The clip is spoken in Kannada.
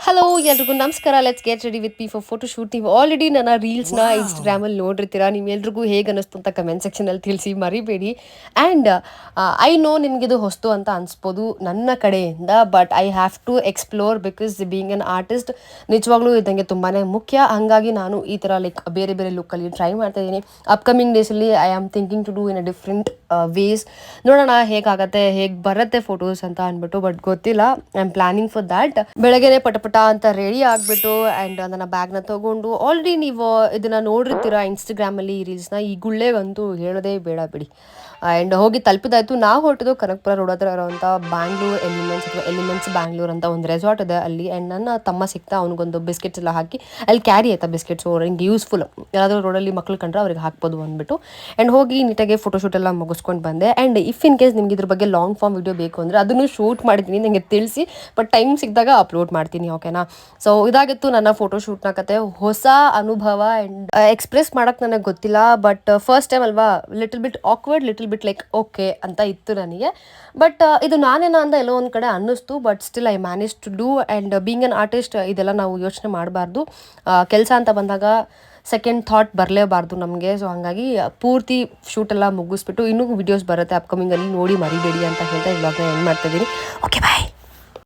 ಹಲೋ ಎಲ್ರಿಗೂ ನಮಸ್ಕಾರ. Let's get ready with P for photo shoot. ನೀವು ಆಲ್ರೆಡಿ ನನ್ನ ರೀಲ್ಸ್ನ ಇನ್ಸ್ಟಾಗ್ರಾಮಲ್ಲಿ ನೋಡಿರ್ತೀರಾ. ನಿಮ್ಮೆಲ್ರಿಗೂ ಹೇಗೆ ಅನ್ನಿಸ್ತು ಅಂತ ಕಮೆಂಟ್ ಸೆಕ್ಷನಲ್ಲಿ ತಿಳಿಸಿ ಮರಿಬೇಡಿ. ಆ್ಯಂಡ್ ಐ ನೋ ನಿಮಗಿದು ಹೊಸ್ತು ಅಂತ ಅನಿಸ್ಬೋದು ನನ್ನ ಕಡೆಯಿಂದ, but I have to explore because being an artist ನಿಜವಾಗ್ಲೂ ಇದ್ದಂಗೆ ತುಂಬಾ ಮುಖ್ಯ. ಹಾಗಾಗಿ ನಾನು ಈ ಥರ ಲೈಕ್ ಬೇರೆ ಬೇರೆ ಲುಕ್ಕಲ್ಲಿ ಟ್ರೈ ಮಾಡ್ತಾ ಇದ್ದೀನಿ. ಅಪ್ಕಮಿಂಗ್ ಡೇಸಲ್ಲಿ I am thinking to do in a different ways. ನೋಡೋಣ ಹೇಗಾಗತ್ತೆ, ಹೇಗೆ ಬರುತ್ತೆ ಫೋಟೋಸ್ ಅಂತ ಅಂದ್ಬಿಟ್ಟು, ಬಟ್ ಗೊತ್ತಿಲ್ಲ. I am planning for that. ಬೆಳಗ್ಗೆನೆ ಪಟ ಅಂತ ರೆಡಿ ಆಗಿಬಿಟ್ಟು ಆ್ಯಂಡ್ ನನ್ನ ಬ್ಯಾಗ್ನ ತೊಗೊಂಡು, ಆಲ್ರೆಡಿ ನೀವು ಇದನ್ನು ನೋಡಿರ್ತೀರ ಇನ್ಸ್ಟಾಗ್ರಾಮಲ್ಲಿ ಈ ರೀಲ್ಸ್ನ. ಈ ಗುಳ್ಳೆಗಂತೂ ಹೇಳೋದೇ ಬೇಡ ಬಿಡಿ. ಆ್ಯಂಡ್ ಹೋಗಿ ತಲುಪಿದಾಯಿತು. ನಾವು ಹೊರಟಿದ್ದು ಕನಕಪುರ ರೋಡ್ ಹತ್ರ ಇರೋವಂಥ ಬ್ಯಾಂಗ್ಳೂರ್ ಎಲಿಮೆಂಟ್ಸ್ ಬ್ಯಾಂಗ್ಳೂರ್ ಅಂತ ಒಂದು ರೆಸಾರ್ಟ್ ಇದೆ ಅಲ್ಲಿ. ಆ್ಯಂಡ್ ನನ್ನ ತಮ್ಮ ಸಿಗ್ತಾ ಅವ್ನಿಗೊಂದು ಬಿಸ್ಕೆಟ್ಸ್ ಎಲ್ಲ ಹಾಕಿ ಅಲ್ಲಿ ಕ್ಯಾರಿ ಆಯ್ತಾ ಬಿಸ್ಕೆಟ್ಸು ಹಿಂಗೆ ಯೂಸ್ಫುಲ್, ಯಾರಾದರೂ ರೋಡಲ್ಲಿ ಮಕ್ಳು ಕಂಡ್ರೆ ಅವ್ರಿಗೆ ಹಾಕ್ಬೋದು ಅಂದ್ಬಿಟ್ಟು. ಆ್ಯಂಡ್ ಹೋಗಿ ನೀಟಾಗಿ ಫೋಟೋಶೂಟ್ ಎಲ್ಲ ಮುಗಿಸ್ಕೊಂಡು ಬಂದೆ. ಆ್ಯಂಡ್ ಇಫ್ ಇನ್ ಕೇಸ್ ನಿಮ್ಗೆ ಇದ್ರ ಬಗ್ಗೆ ಲಾಂಗ್ ಫಾರ್ಮ್ ವಿಡಿಯೋ ಬೇಕು ಅಂದರೆ ಅದನ್ನು ಶೂಟ್ ಮಾಡಿದ್ದೀನಿ, ನನಗೆ ತಿಳಿಸಿ. ಬಟ್ ಟೈಮ್ ಸಿಕ್ಕಿದಾಗ ಅಪ್ಲೋಡ್ ಮಾಡ್ತೀನಿ, ಓಕೆನಾ? ಸೊ ಇದಾಗಿತ್ತು ನನ್ನ ಫೋಟೋಶೂಟ್ನ ಕತೆ. ಹೊಸ ಅನುಭವ ಆ್ಯಂಡ್ ಎಕ್ಸ್ಪ್ರೆಸ್ ಮಾಡೋಕ್ಕೆ ನನಗೆ ಗೊತ್ತಿಲ್ಲ. ಬಟ್ ಫಸ್ಟ್ ಟೈಮ್ ಅಲ್ವಾ, little bit awkward, little bit like okay ಅಂತ ಇತ್ತು ನನಗೆ. ಬಟ್ ಇದು ನಾನೇನ ಅಂತ ಎಲ್ಲೋ ಒಂದು ಕಡೆ ಅನ್ನಿಸ್ತು. But still I manage to do. And being an artist ಇದೆಲ್ಲ ನಾವು ಯೋಚನೆ ಮಾಡಬಾರ್ದು. ಕೆಲಸ ಅಂತ ಬಂದಾಗ ಸೆಕೆಂಡ್ ಥಾಟ್ ಬರಲೇಬಾರ್ದು ನಮಗೆ. ಸೊ ಹಾಗಾಗಿ ಪೂರ್ತಿ ಶೂಟೆಲ್ಲ ಮುಗಿಸ್ಬಿಟ್ಟು ಇನ್ನೂ ವಿಡಿಯೋಸ್ ಬರುತ್ತೆ ಅಪ್ಕಮಿಂಗಲ್ಲಿ, ನೋಡಿ ಮರಿಬೇಡಿ ಅಂತ ಹೇಳ್ತಾ ಈ ವ್ಲಾಗ್ನ ಎಂಡ್ ಮಾಡ್ತಾಯಿದ್ದೀನಿ. ಓಕೆ ಬಾಯ್.